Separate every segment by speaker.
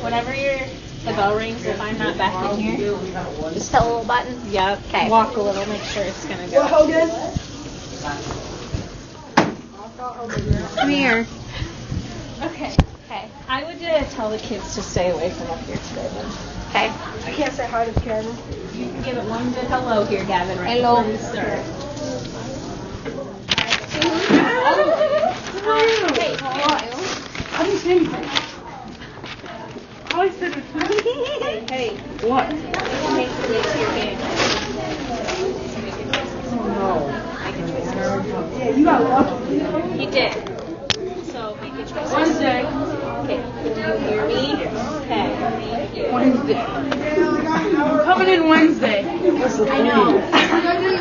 Speaker 1: Whenever the bell rings, if I'm not back in here,
Speaker 2: just tell a little button.
Speaker 1: Yep.
Speaker 2: Okay.
Speaker 1: Walk a little, make sure it's gonna go.
Speaker 3: Hogan?
Speaker 2: Come here.
Speaker 1: Okay. I would tell the kids to stay away from up here today then.
Speaker 2: Okay.
Speaker 3: I can't say hi to the camera.
Speaker 1: You can give it one good hello here, Gavin, right
Speaker 2: Hello.
Speaker 1: before we start.
Speaker 2: Hey,
Speaker 3: I didn't say anything. All I said was,
Speaker 1: Hey.
Speaker 3: what?
Speaker 1: Make the way to your game.
Speaker 3: Yeah, you got lucky.
Speaker 1: You did. So make a choice.
Speaker 3: Wednesday.
Speaker 1: Okay. Do you hear me? Okay.
Speaker 3: Wednesday. I'm coming in Wednesday.
Speaker 1: I know.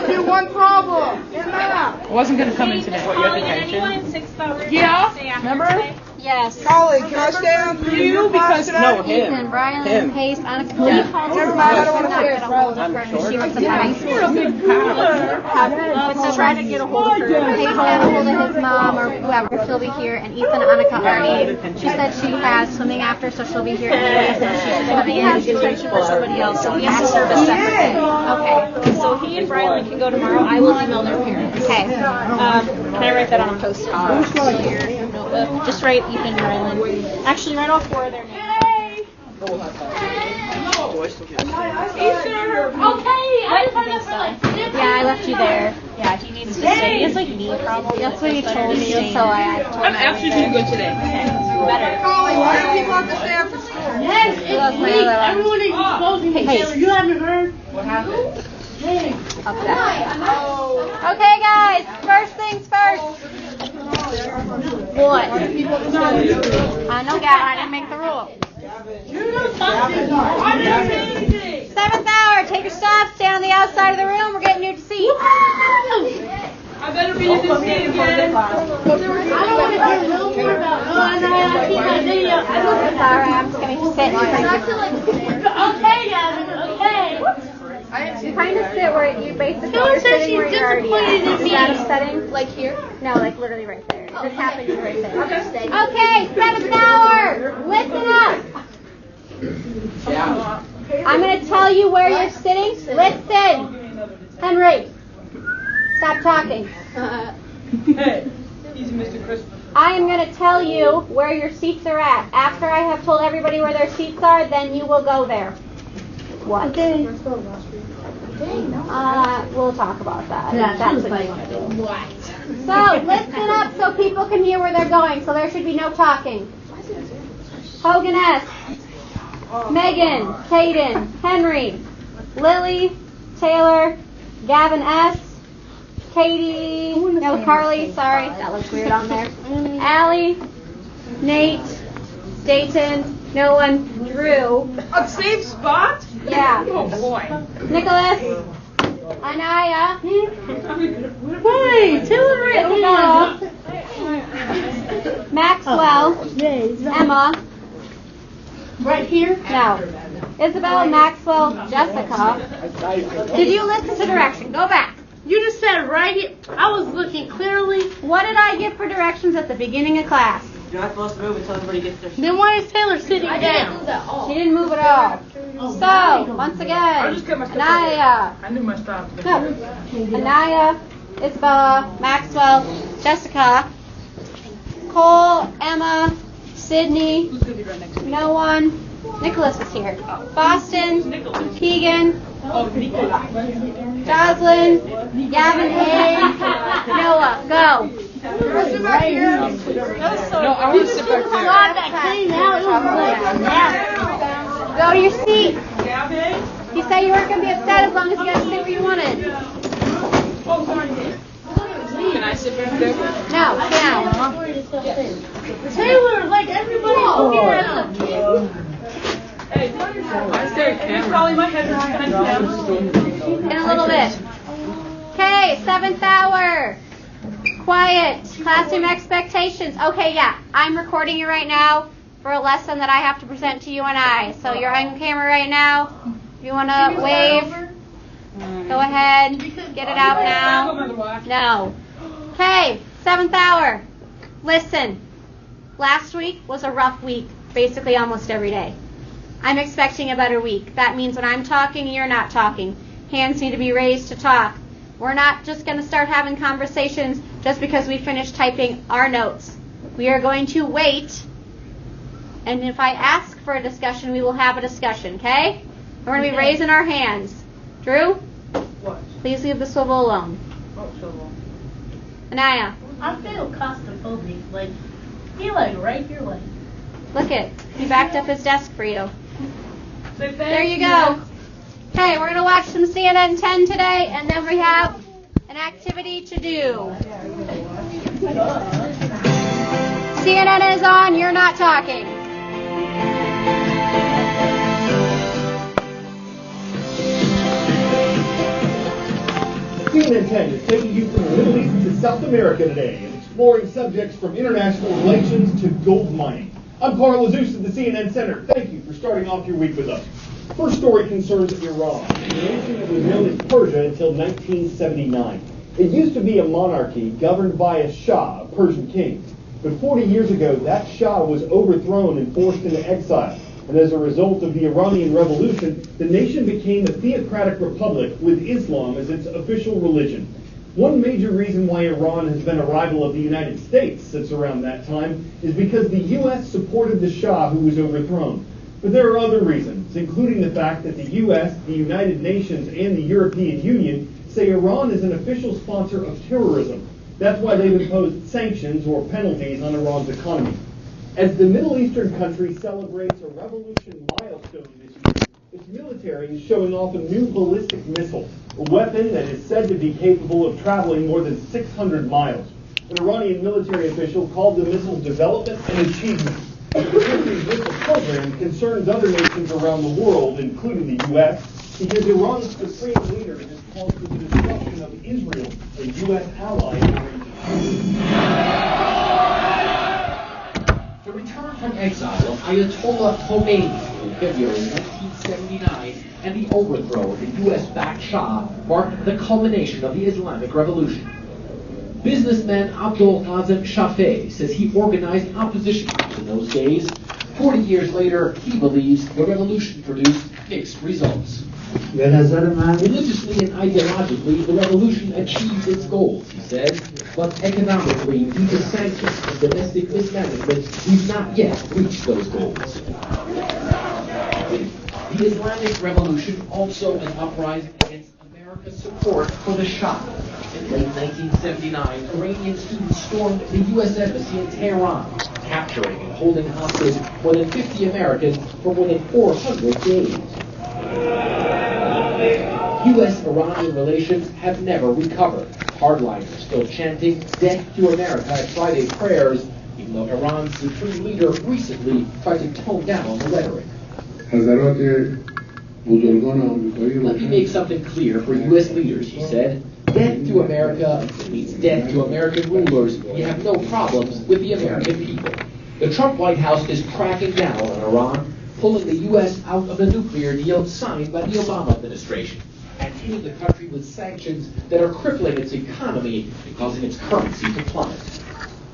Speaker 3: There's one problem. I wasn't going to come in today.
Speaker 1: Calling in anyone in 6 hours?
Speaker 3: Yeah,
Speaker 1: Stay after
Speaker 3: remember?
Speaker 1: today?
Speaker 2: yes.
Speaker 4: Collie, can I stay on for
Speaker 3: You because
Speaker 4: no
Speaker 2: Ethan, Brian, Pace, Annika.
Speaker 4: Never mind, I don't want to
Speaker 2: Not
Speaker 4: stay.
Speaker 2: get a hold of her. She works at the high school.
Speaker 1: Let's try to get a hold of her.
Speaker 2: Paige got a hold of his mom or whoever. She'll be here. And Ethan and Annika already. She said she has swimming after, so she'll be here anyway. So she's coming in.
Speaker 1: Has detention for somebody else, so he has to serve a separate day.
Speaker 2: Okay.
Speaker 1: So he and Brylan can go tomorrow. I will email their parents.
Speaker 2: Okay.
Speaker 1: Can I write that on a post-it? So your notebook. Just write Ethan and Brylan. Actually, write all 4 of their names.
Speaker 2: Yeah, I left you there.
Speaker 1: Yeah, he needs to stay. He has like knee problems.
Speaker 2: That's what you told me, so I told
Speaker 3: I'm actually doing good today.
Speaker 1: Better.
Speaker 4: Why do people have to stay after school?
Speaker 3: Yes,
Speaker 2: Who else my other one?
Speaker 3: everyone is exposing me.
Speaker 2: Pace.
Speaker 3: You haven't heard?
Speaker 4: What happened?
Speaker 2: Okay, guys. First things first. What? I know, Gavin. I didn't make the rule. 7th hour. Take your stuff. Stand on the outside of the room. We're getting you to seats.
Speaker 3: I better be in this game again. I don't want to hear no more about
Speaker 2: Sorry, I'm just going to sit in front of you.
Speaker 3: Okay, Gavin, okay.
Speaker 2: You kind of sit where you basically are sitting where you're already at. Is that upsetting? Like here? No, like literally right there. This happens right there. Okay, 7th hour. Listen up. I'm going to tell you where you're sitting. Listen. Henry, stop talking.
Speaker 3: Hey, easy, Mr. Christmas.
Speaker 2: I am going to tell you where your seats are at. After I have told everybody where their seats are, then you will go there. What? Okay. We'll talk about that. That's what you want to do. What? So, listen up so people can hear where they're going. So there should be no talking. Hogan S. Megan, Caden, Henry, Lily, Taylor, Gavin S. Katie, no, Carly, sorry, that looks weird on there. Allie, Nate, Dayton, no one, Drew.
Speaker 3: A safe spot?
Speaker 2: Yeah.
Speaker 3: Oh boy.
Speaker 2: Nicholas, Anaya,
Speaker 3: Wait, Taylor,
Speaker 2: Isabella, Maxwell, Emma,
Speaker 3: right here?
Speaker 2: no, Isabel, Maxwell, Jessica. Did you listen to direction? Go back.
Speaker 3: You just said right here. I was looking clearly.
Speaker 2: What did I give for directions at the beginning of class?
Speaker 5: You're not supposed to move until everybody gets their seat.
Speaker 3: Then why is Taylor sitting down?
Speaker 2: She didn't move at all. So, once again, Anaya,
Speaker 3: I knew my stop.
Speaker 2: no, Anaya, Isabella, Maxwell, Jessica, Cole, Emma, Sydney, no one, Nicholas was here, Boston, Keegan, Jocelyn, Gavin, Hayes, Noah, go.
Speaker 4: Sit back here.
Speaker 3: No, I want to sit back there.
Speaker 2: Go to your seat. You said you weren't going to be upset as long as you got to sit where you wanted.
Speaker 3: Can I sit back there?
Speaker 2: No, sit down.
Speaker 3: Taylor, like everybody here. Hey, I stare at camera. Probably my head is kind of down.
Speaker 2: In a little bit. Okay, 7th hour. Quiet. Classroom expectations. Okay, yeah. I'm recording you right now for a lesson that I have to present to you and I. So you're on camera right now. If you want to wave, go ahead. Get it out now. No. Okay, 7th hour. Listen. Last week was a rough week, basically almost every day. I'm expecting a better week. That means when I'm talking, you're not talking. Hands need to be raised to talk. We're not just going to start having conversations just because we finished typing our notes. We are going to wait, and if I ask for a discussion, we will have a discussion, okay? We're going to be raising our hands. Drew?
Speaker 5: What?
Speaker 2: Please leave the swivel alone.
Speaker 5: Oh, Swivl.
Speaker 2: Anaya?
Speaker 6: I feel claustrophobic. Like, feel like right here, like.
Speaker 2: Look it. He backed up his desk for you.
Speaker 3: Say thank
Speaker 2: There you go. Okay, we're going to watch some CNN 10 today, and then we have an activity to do. CNN is on. You're not talking.
Speaker 7: CNN 10 is taking you from the Middle East to South America today and exploring subjects from international relations to gold mining. I'm Carl Azus of the CNN Center. Thank you for starting off your week with us. First story concerns Iran, a nation that was known as Persia until 1979. It used to be a monarchy governed by a Shah, a Persian king. But 40 years ago, that Shah was overthrown and forced into exile. And as a result of the Iranian Revolution, the nation became a theocratic republic with Islam as its official religion. One major reason why Iran has been a rival of the United States since around that time is because the U.S. supported the Shah who was overthrown. But there are other reasons, including the fact that the U.S., the United Nations, and the European Union say Iran is an official sponsor of terrorism. That's why they've imposed sanctions or penalties on Iran's economy. As the Middle Eastern country celebrates a revolution milestone this year, its military is showing off a new ballistic missile, a weapon that is said to be capable of traveling more than 600 miles. An Iranian military official called the missile's development an achievement. The country's missile program concerns other nations around the world, including the U.S., because Iran's supreme leader has called for the destruction of Israel, a U.S. ally in the region.
Speaker 8: The return from exile of Ayatollah Khomeini in February 1979 and the overthrow of the U.S.-backed Shah marked the culmination of the Islamic Revolution. Businessman Abdul Qasem Shafei says he organized opposition groups in those days. 40 years later, he believes the revolution produced mixed results. Religiously and ideologically, the revolution achieved its goals, he said, but economically, due to sanctions and domestic mismanagement, we've not yet reached those goals. The Islamic Revolution also an uprising against America's support for the Shah. In late 1979, Iranian students stormed the U.S. Embassy in Tehran, capturing and holding hostage more than 50 Americans for more than 400 days. U.S.-Iranian relations have never recovered. Hardliners still chanting "Death to America" at Friday prayers, even though Iran's supreme leader recently tried to tone down the rhetoric. Let me make something clear for U.S. leaders, he said. Death to America means death to American rulers. We have no problems with the American people. The Trump White House is cracking down on Iran, pulling the U.S. out of the nuclear deal signed by the Obama administration, and hitting the country with sanctions that are crippling its economy and causing its currency to plummet.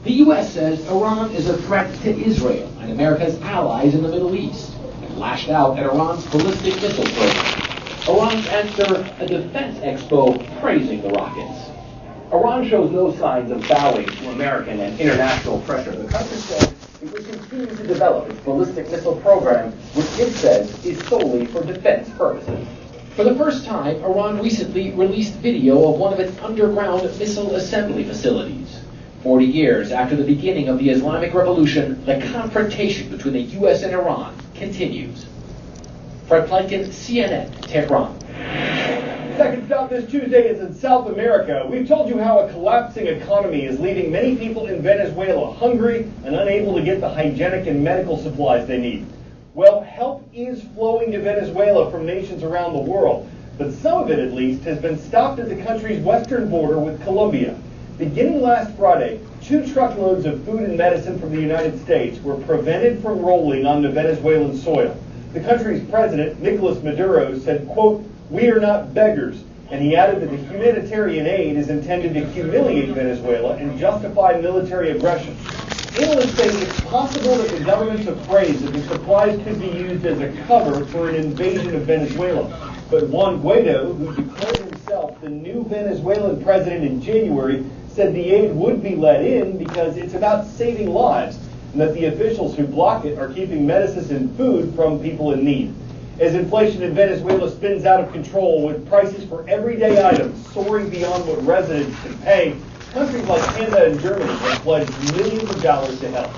Speaker 8: The U.S. says Iran is a threat to Israel and America's allies in the Middle East, and lashed out at Iran's ballistic missile program. Iran's answer, a defense expo praising the rockets.
Speaker 7: Iran shows no signs of bowing to American and international pressure. The country says it will continue to develop its ballistic missile program, which it says is solely for defense purposes.
Speaker 8: For the first time, Iran recently released video of one of its underground missile assembly facilities. 40 years after the beginning of the Islamic Revolution, the confrontation between the U.S. and Iran continues. Fred Plankin, CNN, Tehran.
Speaker 7: Second stop this Tuesday is in South America. We've told you how a collapsing economy is leaving many people in Venezuela hungry and unable to get the hygienic and medical supplies they need. Well, help is flowing to Venezuela from nations around the world, but some of it at least has been stopped at the country's western border with Colombia. Beginning last Friday, 2 truckloads of food and medicine from the United States were prevented from rolling onto Venezuelan soil. The country's president, Nicolas Maduro, said, quote, "We are not beggars," and he added that the humanitarian aid is intended to humiliate Venezuela and justify military aggression. Analysts say it's possible that the government's afraid that the supplies could be used as a cover for an invasion of Venezuela. But Juan Guaido, who declared himself the new Venezuelan president in January, said the aid would be let in because it's about saving lives, and that the officials who block it are keeping medicines and food from people in need. As inflation in Venezuela spins out of control with prices for everyday items soaring beyond what residents can pay, countries like Canada and Germany have pledged millions of dollars to help.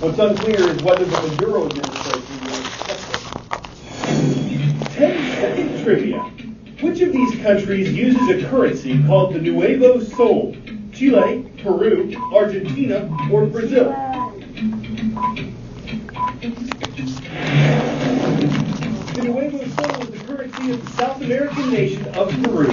Speaker 7: What's unclear is whether the Maduro administration will accept it. 10-second trivia. Which of these countries uses a currency called the Nuevo Sol? Chile, Peru, Argentina, or Brazil? The Nuevo Sol is the currency of the South American nation of Peru.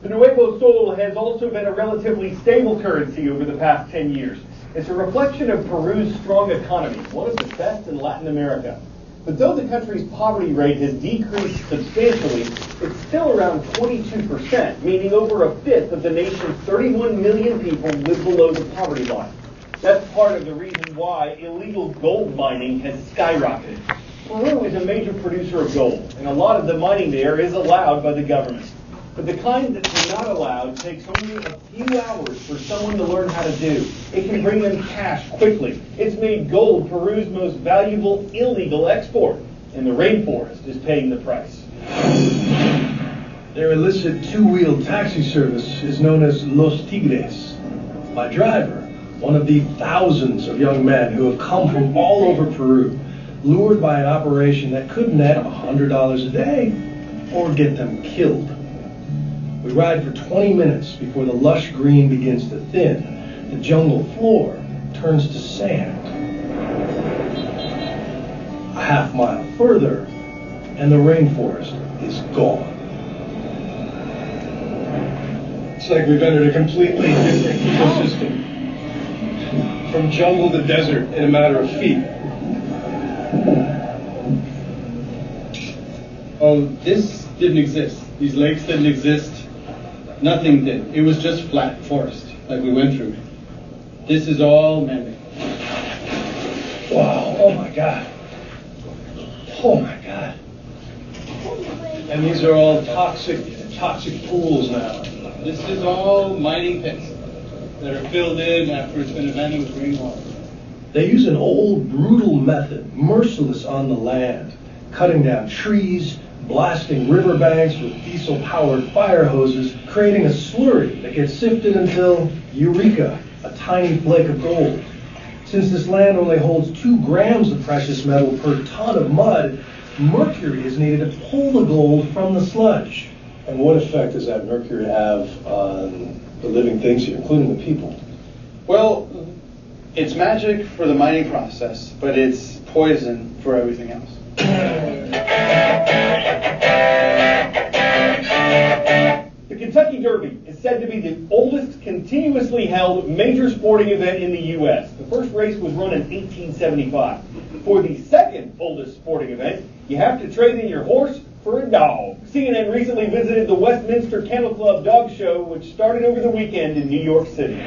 Speaker 7: The Nuevo Sol has also been a relatively stable currency over the past 10 years. It's a reflection of Peru's strong economy, one of the best in Latin America. But though the country's poverty rate has decreased substantially, it's still around 22%, meaning over a fifth of the nation's 31 million people live below the poverty line. That's part of the reason why illegal gold mining has skyrocketed. Peru is a major producer of gold, and a lot of the mining there is allowed by the government. But the kind that's not allowed takes only a few hours for someone to learn how to do. It can bring them cash quickly. It's made gold Peru's most valuable illegal export, and the rainforest is paying the price.
Speaker 9: Their illicit two-wheel taxi service is known as Los Tigres. My driver, one of the thousands of young men who have come from all over Peru, lured by an operation that could net $100 a day or get them killed. We ride for 20 minutes before the lush green begins to thin. The jungle floor turns to sand. A half mile further, and the rainforest is gone. It's like we've entered a completely different ecosystem. From jungle to desert in a matter of feet.
Speaker 10: Oh, this didn't exist. These lakes didn't exist. Nothing did. It was just flat forest, like we went through. This is all man-made.
Speaker 9: Wow, oh my God. Oh my God.
Speaker 10: And these are all toxic pools now. This is all mining pits that are filled in after it's been abandoned with rainwater.
Speaker 9: They use an old, brutal method, merciless on the land, cutting down trees, blasting riverbanks with diesel-powered fire hoses, creating a slurry that gets sifted until, eureka, a tiny flake of gold. Since this land only holds 2 grams of precious metal per ton of mud, mercury is needed to pull the gold from the sludge. And what effect does that mercury have on the living things here, including the people?
Speaker 10: Well, it's magic for the mining process, but it's poison for everything else.
Speaker 7: The Kentucky Derby is said to be the oldest continuously held major sporting event in the U.S. The first race was run in 1875. For the second oldest sporting event, you have to trade in your horse for a dog. CNN recently visited the Westminster Kennel Club Dog Show, which started over the weekend in New York City.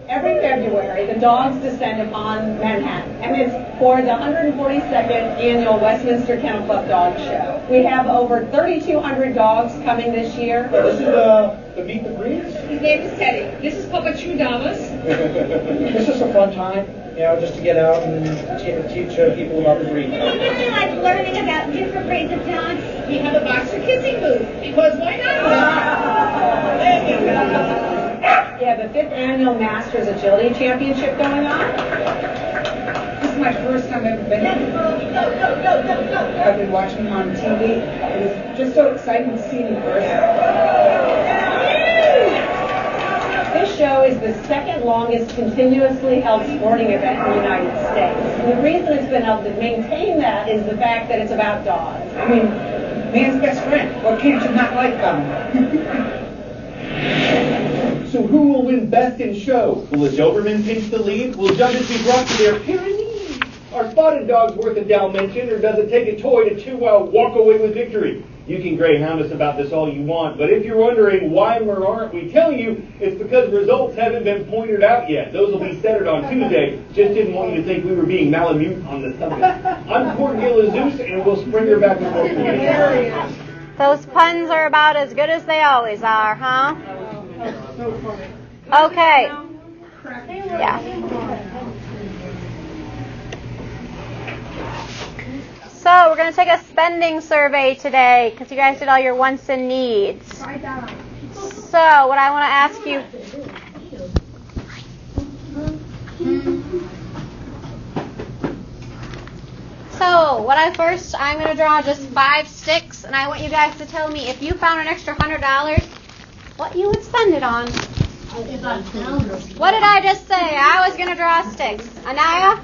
Speaker 11: Every February, the dogs descend upon Manhattan, and it's for the 142nd annual Westminster Kennel Club Dog Show. We have over 3,200 dogs coming this year.
Speaker 7: This is the Meet the Breeds?
Speaker 11: His name is Teddy. This is Papa Chudamas.
Speaker 5: It's just a fun time, just to get out and teach people about the breed.
Speaker 12: I really like learning about different breeds of dogs.
Speaker 11: We have a boxer kissing booth, because why not? We have the 5th annual Masters Agility Championship going on. This is my first time I've ever been here. I've been watching him on TV. It was just so exciting to see him in person. This show is the second longest continuously held sporting event in the United States. And the reason it's been able to maintain that is the fact that it's about dogs.
Speaker 5: I mean, man's best friend. What can't you not like about him?
Speaker 7: So who will win Best in Show? Will the Doberman pinch the lead? Will judges be brought to their Pyrenees? Are spotted dogs worth a Dalmatian, or does it take a toy to walk away with victory? You can greyhound us about this all you want, but if you're wondering why aren't we telling you, it's because results haven't been pointed out yet. Those will be centered on Tuesday. Just didn't want you to think we were being malamute on the subject. I'm Cordelia Zeus, and we'll spring her back and forth again.
Speaker 2: Those puns are about as good as they always are, huh? Okay. Yeah. So we're going to take a spending survey today because you guys did all your wants and needs. So what I want to ask you... So I'm going to draw just 5 sticks, and I want you guys to tell me if you found an extra $100, what you would spend it on. What did I just say? I was going to draw sticks. Anaya?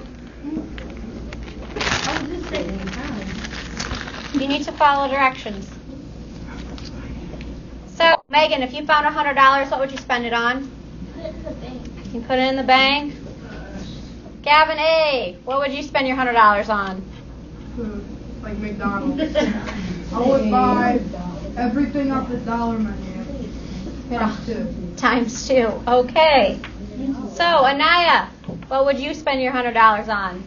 Speaker 2: You need to follow directions. So, Megan, if you found $100, what would you spend it on?
Speaker 12: Put it in the bank.
Speaker 2: You put it in the bank. Gavin A., what would you spend your $100 on?
Speaker 4: Food, like McDonald's. I would buy everything off the dollar menu.
Speaker 2: Times 2. Okay. So, Anaya, what would you spend your $100 on?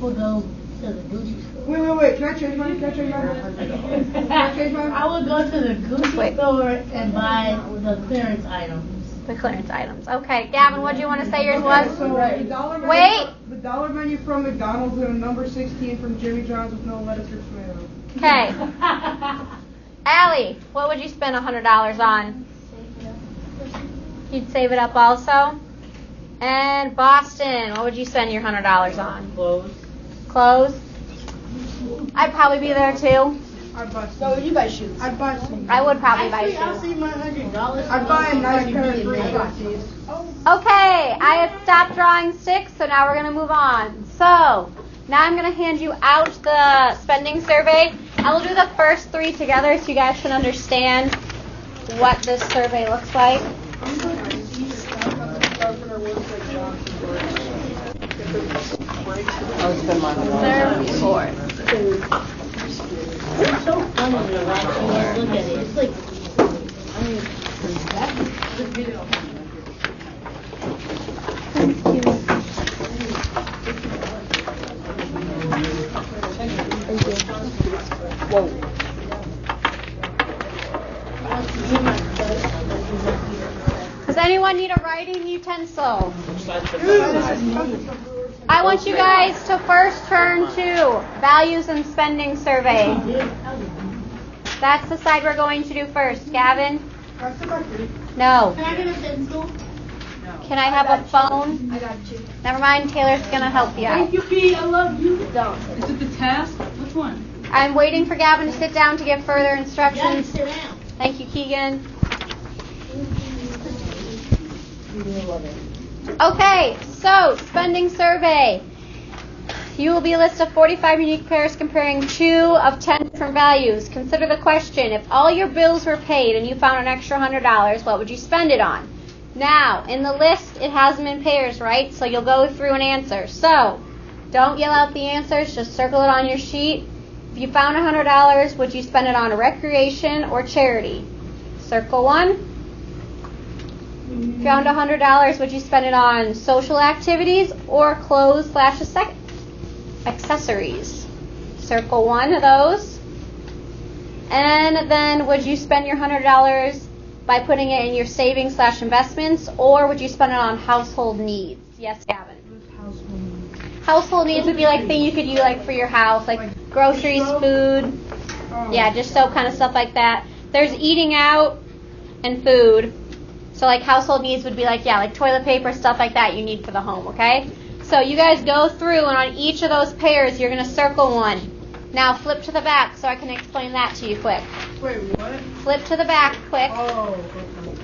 Speaker 6: We'll go to the Gucci store.
Speaker 4: Wait. Can I change mine?
Speaker 6: I would go to the Gucci store and buy the clearance items.
Speaker 2: The clearance items. Okay. Gavin, what do you want to say yours was?
Speaker 4: So the dollar menu,
Speaker 2: Wait.
Speaker 4: The dollar menu from McDonald's and a number 16 from Jimmy John's with no lettuce or tomato.
Speaker 2: Okay. Allie, what would you spend $100 on? You'd save it up also? And Boston, what would you spend your $100 on? Clothes? I'd probably be there too.
Speaker 4: I'd buy shoes. So you buy shoes? I'd buy shoes.
Speaker 2: I would probably buy shoes.
Speaker 6: I'll save my $100.
Speaker 4: I'd buy a nice pair of green glasses.
Speaker 2: Okay, I have stopped drawing sticks, so now we're going to move on. So, now I'm going to hand you out the spending survey. I will do the first 3 together so you guys can understand what this survey looks like.
Speaker 6: It's so funny when you look at it. It's like,
Speaker 2: Whoa. Does anyone need a writing utensil? I want you guys to first turn to Values and Spending Survey. That's the side we're going to do first. Gavin? No.
Speaker 6: can I get a pencil?
Speaker 2: Can I have a phone?
Speaker 4: I got you.
Speaker 2: Never mind, Taylor's going to help you out.
Speaker 6: Thank you, Pete. I love you.
Speaker 2: Don't.
Speaker 3: Is it the task? Which one?
Speaker 2: I'm waiting for Gavin to sit down to give further instructions.
Speaker 6: Sit down.
Speaker 2: Thank you, Keegan. Okay, so spending survey. You will be a list of 45 unique pairs comparing 2 of 10 different values. Consider the question. If all your bills were paid and you found an extra $100, what would you spend it on? Now, in the list, it has them in pairs, right? So you'll go through and answer. So, don't yell out the answers. Just circle it on your sheet. If you found $100, would you spend it on recreation or charity? Circle 1. If you found $100, would you spend it on social activities or clothes/accessories? Circle 1 of those. And then would you spend your $100 by putting it in your savings/investments, or would you spend it on household needs? Yes, Gavin. Household needs would be like things you could use like for your house, like groceries, food. Yeah, just soap kind of stuff like that. There's eating out and food. So like household needs would be like, yeah, like toilet paper, stuff like that you need for the home, okay? So you guys go through, and on each of those pairs, you're going to circle one. Now flip to the back so I can explain that to you quick.
Speaker 4: Wait, what?
Speaker 2: Flip to the back quick.
Speaker 4: Oh,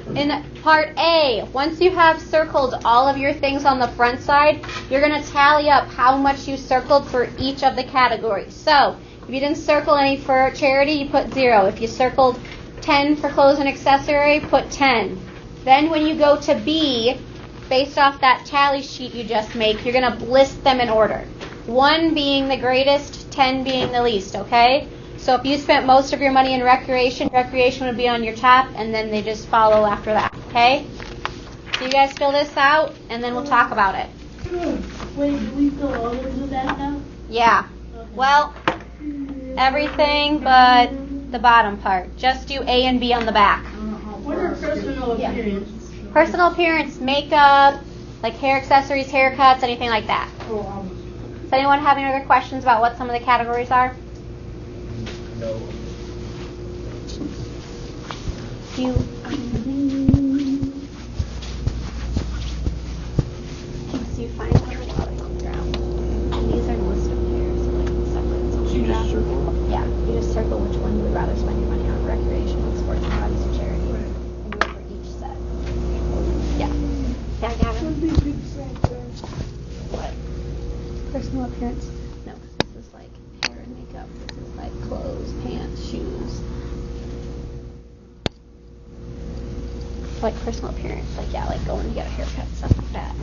Speaker 4: okay.
Speaker 2: In part A, once you have circled all of your things on the front side, you're going to tally up how much you circled for each of the categories. So if you didn't circle any for charity, you put 0. If you circled 10 for clothes and accessory, put 10. Then when you go to B, based off that tally sheet you just make, you're going to list them in order. 1 being the greatest, 10 being the least, okay? So if you spent most of your money in recreation would be on your top, and then they just follow after that, okay? So you guys fill this out, and then we'll talk about it.
Speaker 6: Wait, do we still all do that now?
Speaker 2: Yeah. Well, everything but the bottom part. Just do A and B on the back.
Speaker 6: What are personal appearance?
Speaker 2: Personal appearance, makeup, like hair accessories, haircuts, anything like that. Does anyone have any other questions about what some of the categories are?
Speaker 5: No.
Speaker 2: You find them on the ground. And these are listed here, so like separate.
Speaker 8: So you just circle?
Speaker 2: Yeah, you just circle which one you would rather spend your money on: recreational, sports, and hobbies, or charity. And do it for each set. Yeah. Yeah, Gavin. What? Personal appearance? No, this is like hair and makeup. This is like clothes, pants, shoes. Like personal appearance, like yeah, like going to get a haircut, stuff like that.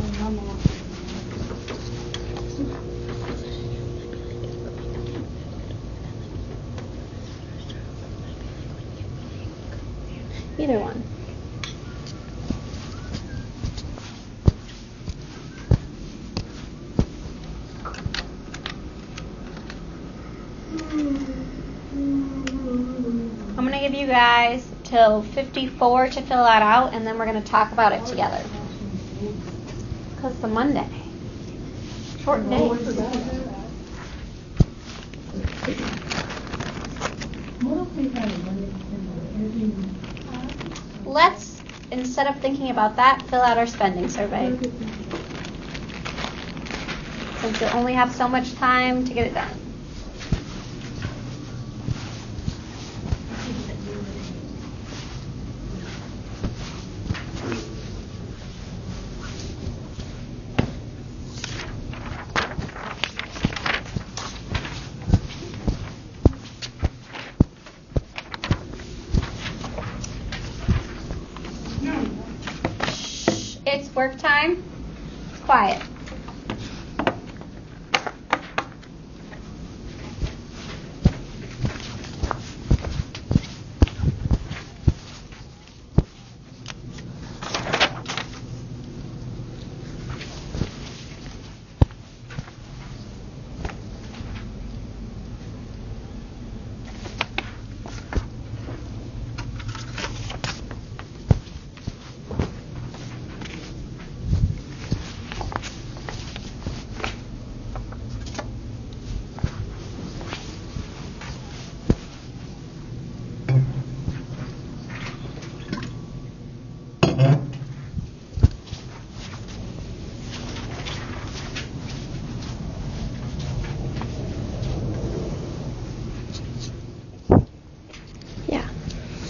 Speaker 2: Either one. I'm going to give you guys till 54 to fill that out, and then we're going to talk about it together. Because it's a Monday. Short day. Let's, instead of thinking about that, fill out our spending survey. Since you'll only have so much time to get it done. It's work time. It's quiet.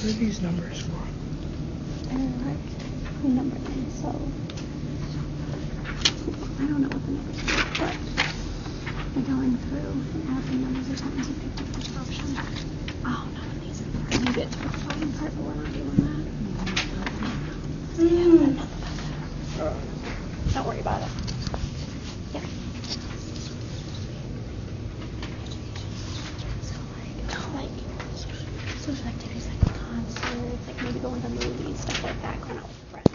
Speaker 5: What are these numbers for?
Speaker 2: Who numbered them? So I don't know what the numbers are, but we're going through and adding numbers or something to pick up which option. Oh, none of these are there. Maybe it's for the bottom part, but we're not doing that. Don't worry about it. Yeah. Social activities like concerts, like maybe going to movies, stuff like that, going out with friends.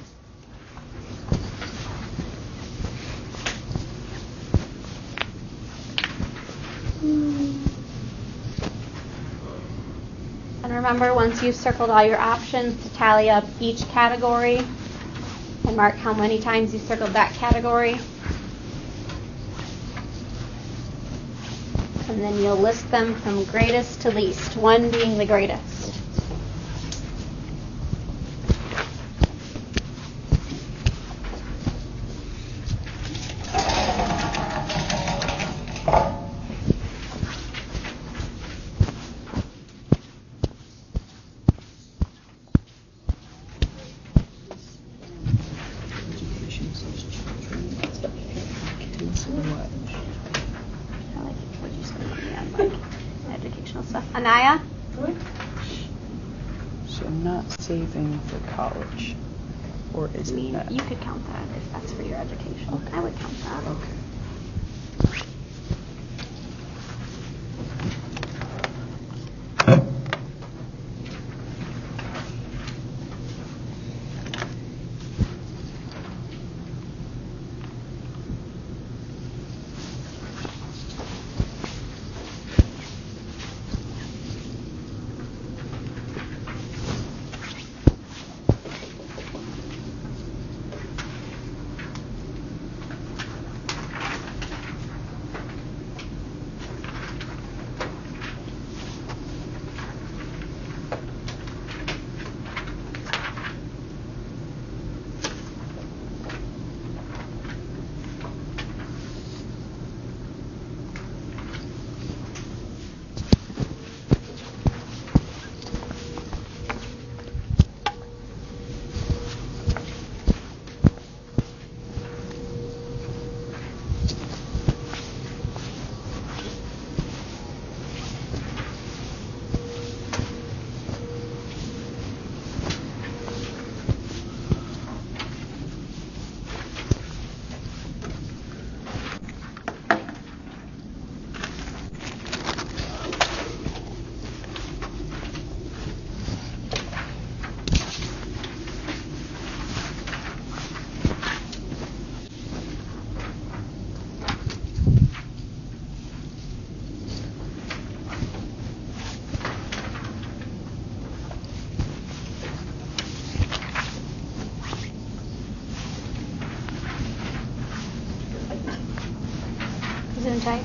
Speaker 2: And remember, once you've circled all your options, to tally up each category and mark how many times you circled that category. And then you'll list them from greatest to least, 1 being the greatest. Anaya?
Speaker 13: So I'm not saving for college.
Speaker 1: Or is
Speaker 2: I mean,
Speaker 1: it that?
Speaker 2: you could count that if that's for your education.
Speaker 1: Okay.
Speaker 2: I would count that.
Speaker 1: Okay.
Speaker 2: Zoom tight.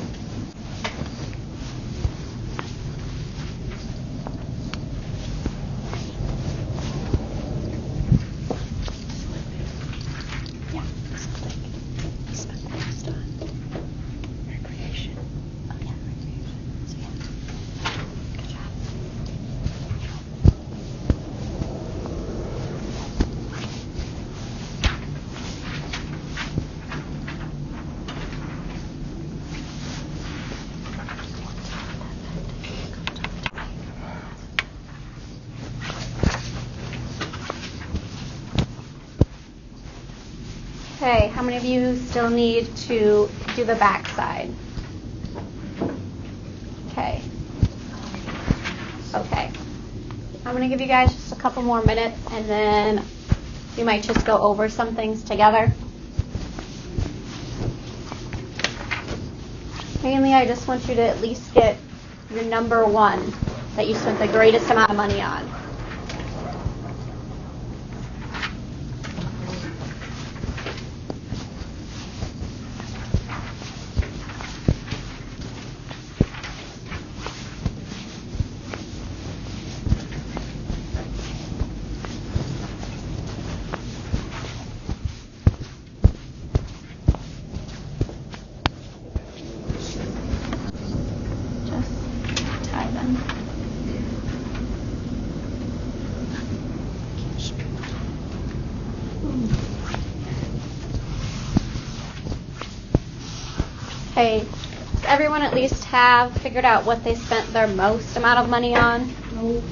Speaker 2: Yeah. Spend the most on recreation. Oh yeah, recreation. So yeah. Good job. Okay, how many of you still need to do the back side? Okay. Okay. I'm going to give you guys just a couple more minutes, and then we might just go over some things together. Mainly, I just want you to at least get your number one that you spent the greatest amount of money on. Okay, does everyone at least have figured out what they spent their most amount of money on? No.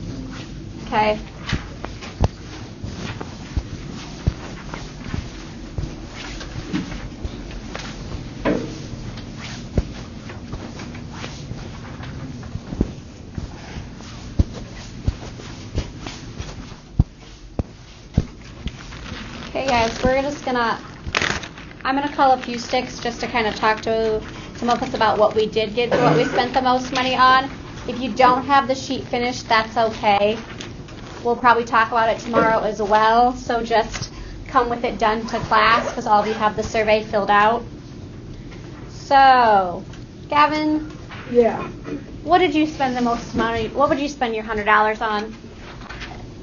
Speaker 2: Okay. Okay, guys, I'm gonna call a few sticks just to kind of talk to some of us about what we did get, what we spent the most money on. If you don't have the sheet finished, that's okay. We'll probably talk about it tomorrow as well. So just come with it done to class because all of you have the survey filled out. So, Gavin.
Speaker 4: Yeah.
Speaker 2: What did you spend the most money? What would you spend your $100 on?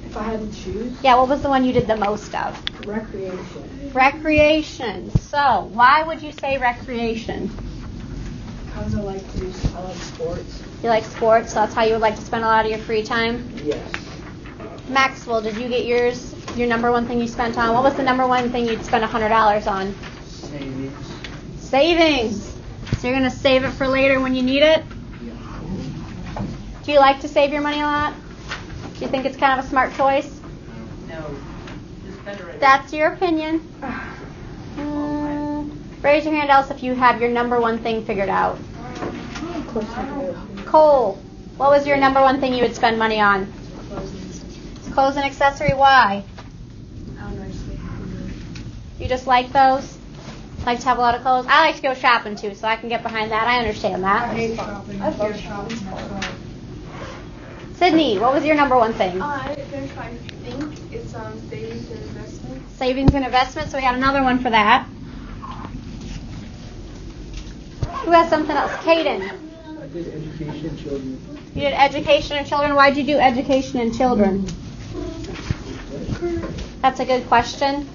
Speaker 4: If I had to choose?
Speaker 2: Yeah, what was the one you did the most of?
Speaker 4: Recreation.
Speaker 2: Recreation. So, why would you say recreation?
Speaker 4: Because I like sports.
Speaker 2: You like sports, so that's how you would like to spend a lot of your free time?
Speaker 4: Yes.
Speaker 2: Maxwell, did you get yours, your number one thing you spent on? What was the number one thing you'd spend $100 on?
Speaker 5: Savings.
Speaker 2: Savings. So you're going to save it for later when you need it?
Speaker 5: Yeah.
Speaker 2: Do you like to save your money a lot? Do you think it's kind of a smart choice?
Speaker 13: No. Just
Speaker 2: That's your opinion. Raise your hand else if you have your number one thing figured out. Cole, what was your number one thing you would spend money on? Clothes and accessory. Why? You just like those? Like to have a lot of clothes? I like to go shopping too, so I can get behind that. I understand that.
Speaker 4: I hate shopping. I love shopping myself.
Speaker 2: Sydney, what was your number one thing?
Speaker 13: I think it's savings and investments.
Speaker 2: Savings and investments, so we got another one for that. Who has something else? Caden.
Speaker 5: I did education and children.
Speaker 2: You did education and children. Why'd you do education and children? That's a good question.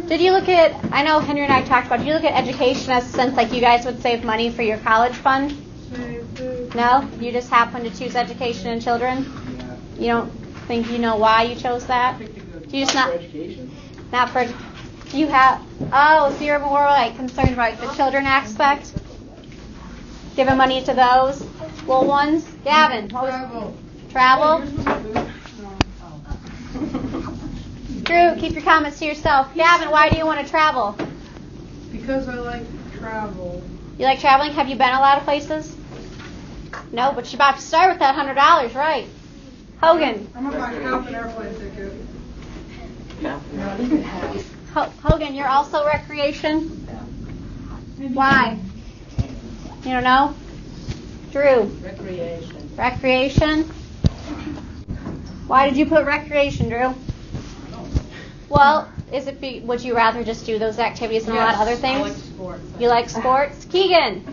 Speaker 2: Did you look at, I know Henry and I talked about, did you look at education as a sense like you guys would save money for your college fund? No? You just happen to choose education and children? You don't think you know why you chose that? Do you just not? Not for, do you have, so you're more like concerned about the children aspect? Giving money to those little ones? Gavin, what was travel? Drew, keep your comments to yourself. Gavin, why do you want to travel?
Speaker 4: Because I like travel.
Speaker 2: You like traveling? Have you been a lot of places? No, but you're about to start with that $100, right? Hogan.
Speaker 4: I'm gonna buy half an airplane ticket.
Speaker 2: Hogan, you're also recreation? Why? You don't know? Drew. Recreation. Why did you put recreation, Drew? Well, would you rather just do those activities and a lot of other things? I like sports. You like sports? Keegan.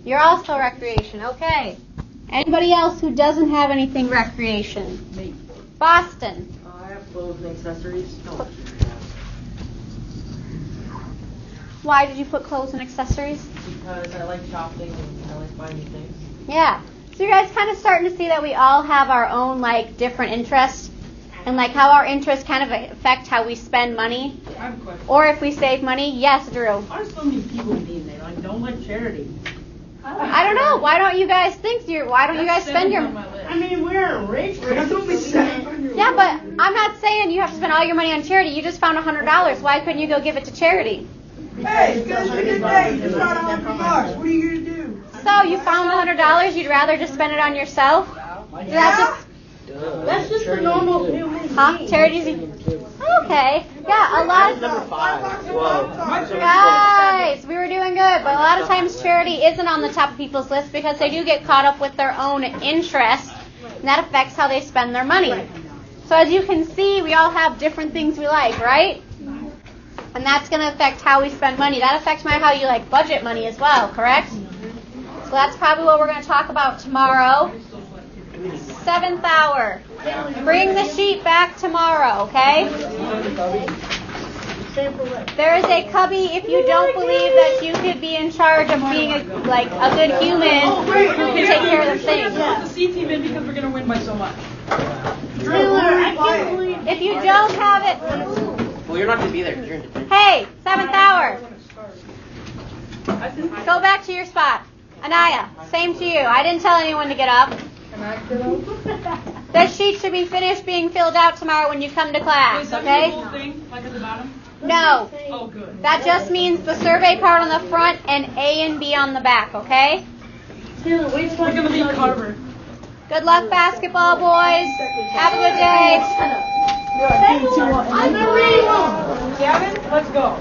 Speaker 2: You're also recreation. Okay. Anybody else who doesn't have anything recreation?
Speaker 3: Me.
Speaker 2: Boston.
Speaker 3: I have clothes and accessories. No.
Speaker 2: Why did you put clothes and accessories?
Speaker 3: Because I like shopping and I like buying new things.
Speaker 2: Yeah. So you guys kind of starting to see that we all have our own different interests and how our interests kind of affect how we spend money.
Speaker 3: I have a question.
Speaker 2: Or if we save money. Yes, Drew.
Speaker 3: Why are so many people being there? Don't like charity.
Speaker 2: I don't know. Why don't you guys why don't you guys spend your
Speaker 3: I mean, we're rich.
Speaker 2: Yeah, but I'm not saying you have to spend all your money on charity. You just found $100. Why couldn't you go give it to charity?
Speaker 4: Hey, it's gonna be a good day. It's not $100. What are you gonna do?
Speaker 2: So you found the $100. You'd rather just spend it on yourself?
Speaker 6: That's just the normal human.
Speaker 2: Huh? Charities? Okay. Yeah, a lot of
Speaker 5: Number 5. Whoa.
Speaker 2: guys, we were doing good, but a lot of times charity isn't on the top of people's list because they do get caught up with their own interests, and that affects how they spend their money. So as you can see, we all have different things we like, right? And that's going to affect how we spend money. That affects how you budget money as well, correct? So that's probably what we're going to talk about tomorrow. 7th hour. Bring the sheet back tomorrow, okay? There is a cubby if you don't believe that you could be in charge of being a good human who can take care of the things.
Speaker 3: Put the C team in because we're going to win by so much.
Speaker 2: If you don't have it...
Speaker 5: Well, you're not going to be there because you're in detention.
Speaker 2: Hey, 7th hour. Go back to your spot. Anaya, same to you. I didn't tell anyone to get up.
Speaker 4: Can I get up?
Speaker 2: This sheet should be finished being filled out tomorrow when you come to class, okay?
Speaker 3: Whole thing, at the bottom?
Speaker 2: No.
Speaker 3: Oh, good.
Speaker 2: That just means the survey part on the front and A and B on the back, okay?
Speaker 3: We're going to be covered.
Speaker 2: Good luck, basketball boys. Have a good day.
Speaker 3: Gavin, let's go.